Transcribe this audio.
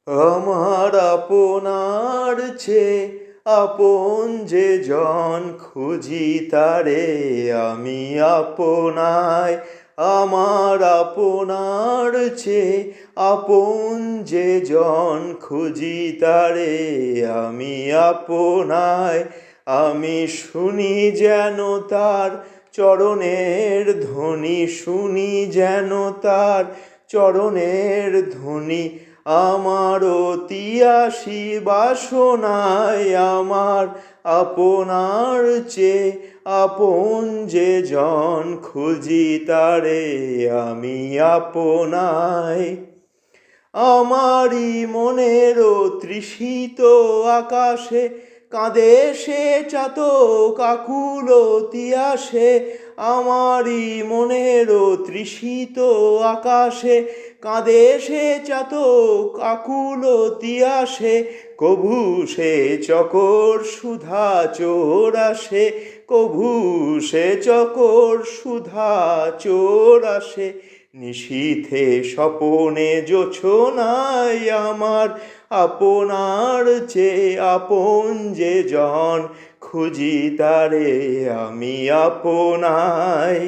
আমার আপনার চেয়ে আপন যে জন খুঁজি তারে আমি আপনায়। আমার আপনার চেয়ে আপন যে জন খুঁজি তারে আমি আপনায়। আমি শুনি যেন তার চরণের ধ্বনি, শুনি যেন তার চরণের ধ্বনি। আমার তিয়াসী বাসনায় আমার আপনার চেয়ে আপন যে জন খুঁজি তারে আমি আপনায়। আমারই মনের তৃষিত আকাশে কাঁদে সে চাতক আকুল তিয়াসে। আমারই মনের তৃষিত আকাশে কাঁদে সে চাতক আকুল তিয়াসে। কভু সে চকর সুধা চোর আসে, কভু সে চকর সুধা চোর আসে। নিশীথে স্বপনে জোছনায় আমার আপনার চেয়ে আপন যে জন খুঁজি তারে আমি আপনায়।